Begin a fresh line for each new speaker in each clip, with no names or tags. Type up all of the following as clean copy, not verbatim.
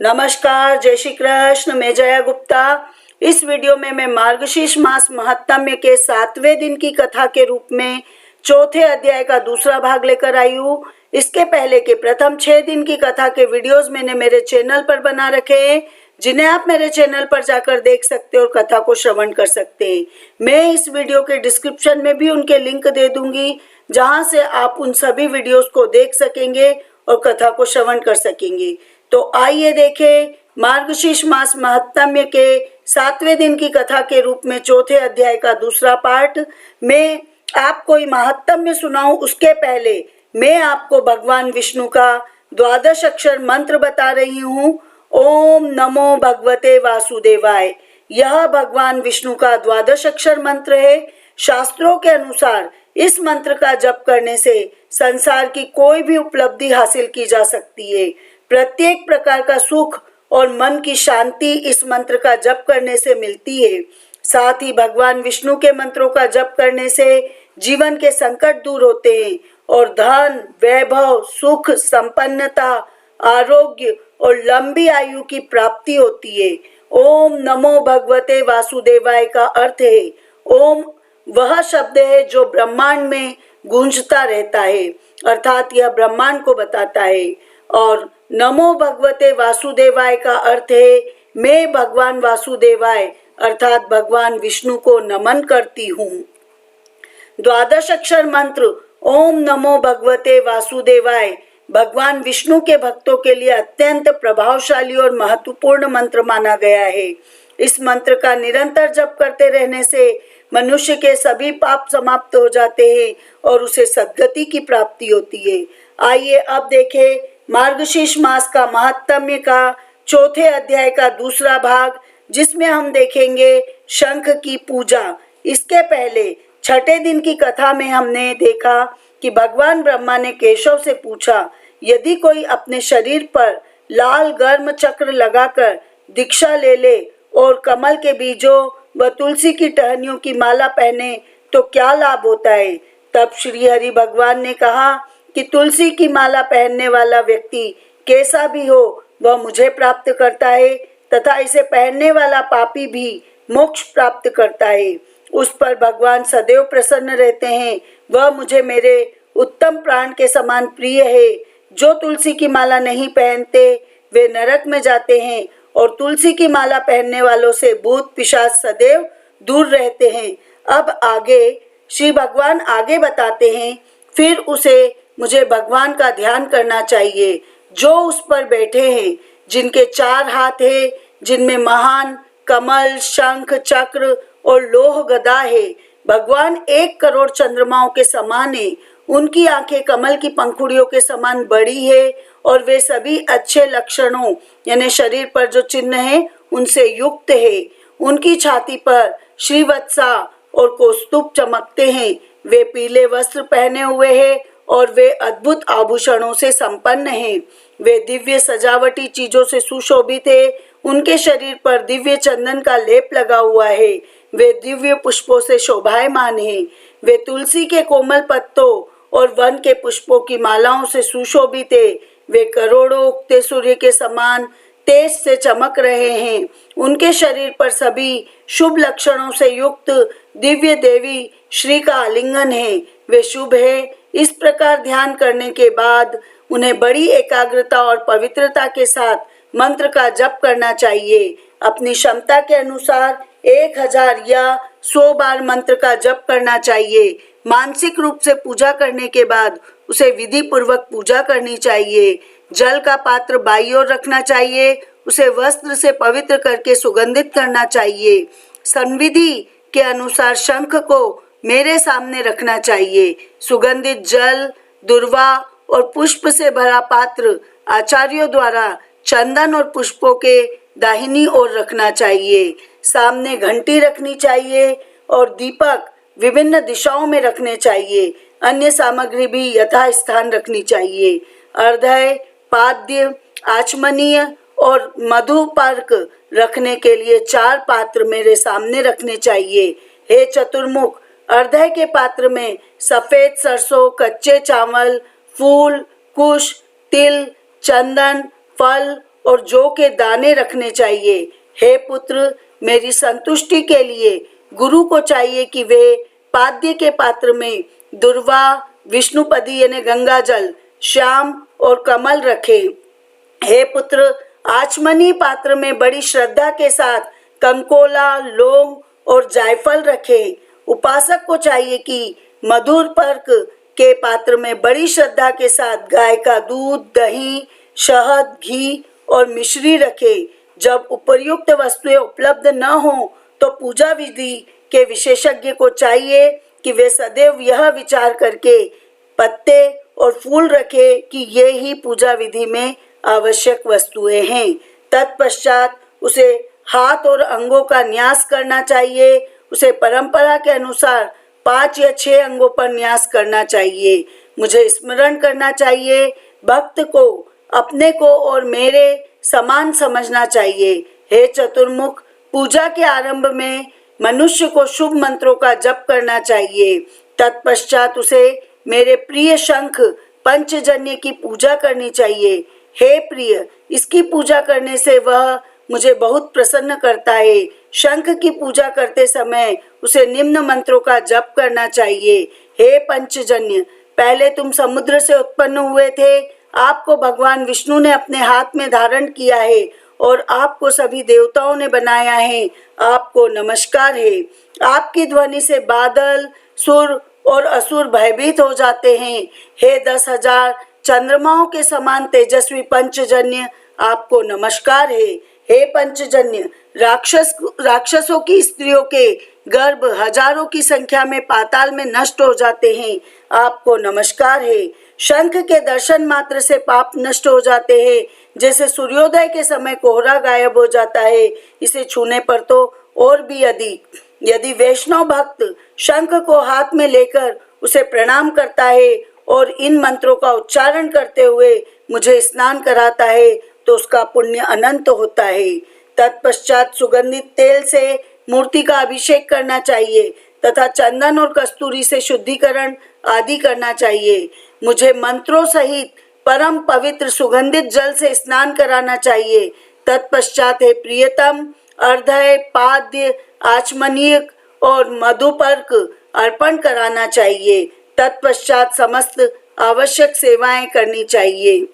नमस्कार, जय श्री कृष्ण। मैं जया गुप्ता। इस वीडियो में मैं मार्गशीर्ष मास महात्म्य के 7वें दिन की कथा के रूप में चौथे अध्याय का दूसरा भाग लेकर आई हूँ। इसके पहले के प्रथम 6 दिन की कथा के वीडियोस मैंने मेरे चैनल पर बना रखे हैं, जिन्हें आप मेरे चैनल पर जाकर देख सकते हैं और कथा को श्रवण कर सकते हैं। मैं इस वीडियो के डिस्क्रिप्शन में भी उनके लिंक दे दूंगी, जहां से आप उन सभी वीडियोस को देख सकेंगे और कथा को श्रवण कर सकेंगे। तो आइए देखें मार्गशीर्ष मास महात्म्य के 7वें दिन की कथा के रूप में चौथे अध्याय का दूसरा पार्ट। मैं आपको महात्म्य सुनाऊं उसके पहले मैं आपको भगवान विष्णु का 12 अक्षर मंत्र बता रही हूँ। ओम नमो भगवते वासुदेवाय। यह भगवान विष्णु का 12 अक्षर मंत्र है। शास्त्रों के अनुसार इस मंत्र का जप करने से संसार की कोई भी उपलब्धि हासिल की जा सकती है। प्रत्येक प्रकार का सुख और मन की शांति इस मंत्र का जप करने से मिलती है। साथ ही भगवान विष्णु के मंत्रों का जप करने से जीवन के संकट दूर होते हैं और धन, वैभव, सुख, संपन्नता, आरोग्य और लंबी आयु की प्राप्ति होती है। ओम नमो भगवते वासुदेवाय का अर्थ है ओम वह शब्द है जो ब्रह्मांड में गूंजता रहता है, अर्थात यह ब्रह्मांड को बताता है। और नमो भगवते वासुदेवाय का अर्थ है मैं भगवान वासुदेवाय अर्थात भगवान विष्णु को नमन करती हूँ। 12 अक्षर मंत्र ओम नमो भगवते वासुदेवाय भगवान विष्णु के भक्तों के लिए अत्यंत प्रभावशाली और महत्वपूर्ण मंत्र माना गया है। इस मंत्र का निरंतर जप करते रहने से मनुष्य के सभी पाप समाप्त हो जाते हैं और उसे सद्गति की प्राप्ति होती है। आइए अब देखें मार्गशीर्ष मास का महात्म्य का चौथे अध्याय का दूसरा भाग, जिसमें हम देखेंगे शंख की पूजा। इसके पहले छठे दिन की कथा में हमने देखा कि भगवान ब्रह्मा ने केशव से पूछा, यदि कोई अपने शरीर पर लाल गर्म चक्र लगाकर दीक्षा ले ले और कमल के बीजों व तुलसी की टहनियों की माला पहने तो क्या लाभ होता है। तब श्री हरि भगवान ने कहा कि तुलसी की माला पहनने वाला व्यक्ति कैसा भी हो वह मुझे प्राप्त करता है तथा इसे पहनने वाला पापी भी मोक्ष प्राप्त करता है। उस पर भगवान सदैव प्रसन्न रहते हैं। वह मुझे मेरे उत्तम प्राण के समान प्रिय है। जो तुलसी की माला नहीं पहनते वे नरक में जाते हैं और तुलसी की माला पहनने वालों से भूत पिशाच सदैव दूर रहते हैं। अब आगे श्री भगवान आगे बताते हैं, फिर उसे मुझे भगवान का ध्यान करना चाहिए जो उस पर बैठे हैं, जिनके 4 हाथ है, जिनमें महान कमल, शंख, चक्र और लोह गदा है। भगवान 1 करोड़ चंद्रमाओं के समान है। उनकी आंखें कमल की पंखुड़ियों के समान बड़ी है और वे सभी अच्छे लक्षणों यानी शरीर पर जो चिन्ह है उनसे युक्त है। उनकी छाती पर श्रीवत्सा और कौस्तुभ चमकते हैं। वे पीले वस्त्र पहने हुए हैं और वे अद्भुत आभूषणों से संपन्न हैं। वे दिव्य सजावटी चीजों से सुशोभित है। उनके शरीर पर दिव्य चंदन का लेप लगा हुआ है। वे दिव्य पुष्पों से शोभायमान हैं। वे तुलसी के कोमल पत्तों और वन के पुष्पों की मालाओं से सुशोभित है। वे करोड़ों उगते सूर्य के समान तेज से चमक रहे हैं। उनके शरीर पर सभी शुभ लक्षणों से युक्त दिव्य देवी श्री का आलिंगन है। वे शुभ है। इस प्रकार ध्यान करने के बाद उन्हें बड़ी एकाग्रता और पवित्रता के साथ मंत्र का जप करना चाहिए। अपनी क्षमता के अनुसार 1000 या 100 बार मंत्र का जप करना चाहिए। मानसिक रूप से पूजा करने के बाद उसे विधि पूर्वक पूजा करनी चाहिए। जल का पात्र बाईं ओर रखना चाहिए। उसे वस्त्र से पवित्र करके सुगंधित करना चाहिए। संविधि के अनुसार शंख को मेरे सामने रखना चाहिए। सुगंधित जल, दुर्वा और पुष्प से भरा पात्र आचार्यों द्वारा चंदन और पुष्पों के दाहिनी ओर रखना चाहिए। सामने घंटी रखनी चाहिए और दीपक विभिन्न दिशाओं में रखने चाहिए। अन्य सामग्री भी यथास्थान रखनी चाहिए। अर्धय, पाद्य, आचमनीय और मधुपर्क रखने के लिए 4 पात्र मेरे सामने रखने चाहिए। हे चतुर्मुख, अर्धय के पात्र में सफेद सरसों, कच्चे चावल, फूल, कुश, तिल, चंदन, फल और जौ के दाने रखने चाहिए। हे पुत्र, मेरी संतुष्टि के लिए गुरु को चाहिए कि वे पाद्य के पात्र में दुर्वा, विष्णुपदी यानी गंगा जल, श्याम और कमल रखें। हे पुत्र, आचमनी पात्र में बड़ी श्रद्धा के साथ कंकोला, लौंग और जायफल रखें। उपासक को चाहिए कि मधुर पर्क के पात्र में बड़ी श्रद्धा के साथ गाय का दूध, दही, शहद, घी और मिश्री रखें। जब उपर्युक्त वस्तुएं उपलब्ध न हो तो पूजा विधि के विशेषज्ञ को चाहिए कि वे सदैव यह विचार करके पत्ते और फूल रखें कि ये ही पूजा विधि में आवश्यक वस्तुएं हैं। तत्पश्चात उसे हाथ और अंगों का न्यास करना चाहिए। उसे परंपरा के अनुसार 5 या 6 अंगों पर न्यास करना चाहिए। मुझे स्मरण करना चाहिए। भक्त को अपने को और मेरे समान समझना चाहिए। हे चतुर्मुख, पूजा के आरंभ में मनुष्य को शुभ मंत्रों का जप करना चाहिए। तत्पश्चात उसे मेरे प्रिय शंख पंचजन्य की पूजा करनी चाहिए। हे प्रिय, इसकी पूजा करने से वह मुझे बहुत प्रसन्न करता है। शंख की पूजा करते समय उसे निम्न मंत्रों का जप करना चाहिए। हे पंचजन्य, पहले तुम समुद्र से उत्पन्न हुए थे। आपको भगवान विष्णु ने अपने हाथ में धारण किया है और आपको सभी देवताओं ने बनाया है। आपको नमस्कार है। आपकी ध्वनि से बादल, सुर और असुर भयभीत हो जाते हैं। हे 10,000 चंद्रमाओं के समान तेजस्वी पंचजन्य, आपको नमस्कार है। हे पंचजन्य, राक्षसों की स्त्रियों के गर्भ हजारों की संख्या में पाताल में नष्ट हो जाते हैं। आपको नमस्कार है। शंख के दर्शन मात्र से पाप नष्ट हो जाते हैं, जैसे सूर्योदय के समय कोहरा गायब हो जाता है। इसे छूने पर तो और भी अधिक। यदि वैष्णव भक्त शंख को हाथ में लेकर उसे प्रणाम करता है और इन मंत्रों का उच्चारण करते हुए मुझे स्नान कराता है तो उसका पुण्य अनंत होता है। तत्पश्चात सुगंधित तेल से मूर्ति का अभिषेक करना चाहिए तथा चंदन और कस्तूरी से शुद्धिकरण आदि करना चाहिए। मुझे मंत्रों सहित परम पवित्र सुगंधित जल से स्नान कराना चाहिए। तत्पश्चात हे प्रियतम, अर्धय, पाद्य, आचमनीय और मधुपर्क अर्पण कराना चाहिए। तत्पश्चात समस्त आवश्यक सेवाएं करनी चाहिए।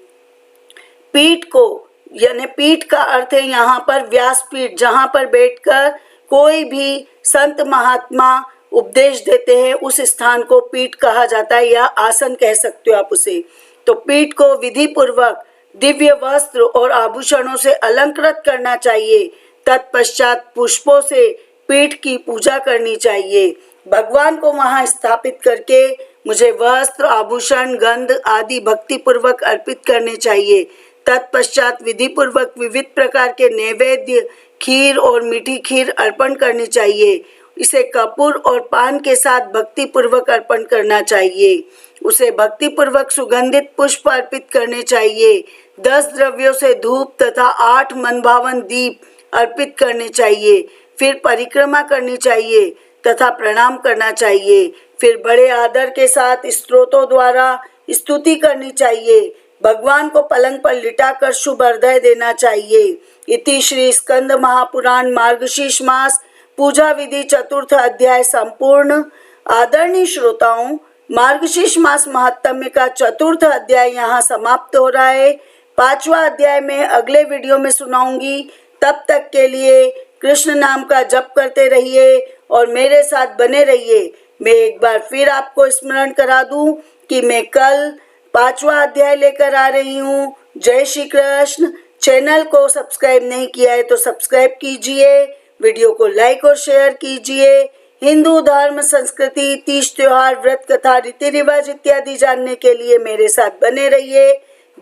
पीठ को यानी पीठ का अर्थ है यहाँ पर व्यासपीठ, जहाँ पर बैठकर कोई भी संत महात्मा उपदेश देते हैं उस स्थान को पीठ कहा जाता है या आसन कह सकते हो आप उसे। तो पीठ को विधि पूर्वक दिव्य वस्त्र और आभूषणों से अलंकृत करना चाहिए। तत्पश्चात पुष्पों से पीठ की पूजा करनी चाहिए। भगवान को वहां स्थापित करके मुझे वस्त्र, आभूषण, गंध आदि भक्ति पूर्वक अर्पित करने चाहिए। तत्पश्चात विधि पूर्वक विविध प्रकार के नैवेद्य, खीर और मीठी खीर अर्पण करनी चाहिए। इसे कपूर और पान के साथ भक्ति पूर्वक अर्पण करना चाहिए। उसे भक्ति पूर्वक सुगंधित पुष्प अर्पित करने चाहिए। 10 द्रव्यों से धूप तथा 8 मनभावन दीप अर्पित करने चाहिए। फिर परिक्रमा करनी चाहिए तथा प्रणाम करना चाहिए। फिर बड़े आदर के साथ स्तोत्रों द्वारा स्तुति करनी चाहिए। भगवान को पलंग पर लिटाकर शुभ हृदय देना चाहिए। इति श्री स्कंद महापुराण मार्गशीर्ष मास पूजा विधि चतुर्थ अध्याय संपूर्ण। आदरणीय श्रोताओं, मार्गशीर्ष मास महात्म्य का चतुर्थ अध्याय यहाँ समाप्त हो रहा है। 5वां अध्याय में अगले वीडियो में सुनाऊंगी। तब तक के लिए कृष्ण नाम का जप करते रहिए और मेरे साथ बने रहिए। मैं एक बार फिर आपको स्मरण करा दूं कि मैं कल 5वां अध्याय लेकर आ रही हूँ। जय श्री कृष्ण। चैनल को सब्सक्राइब नहीं किया है तो सब्सक्राइब कीजिए, वीडियो को लाइक और शेयर कीजिए। हिंदू धर्म, संस्कृति, तीज त्योहार, व्रत कथा, रीति रिवाज इत्यादि जानने के लिए मेरे साथ बने रहिए।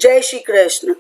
जय श्री कृष्ण।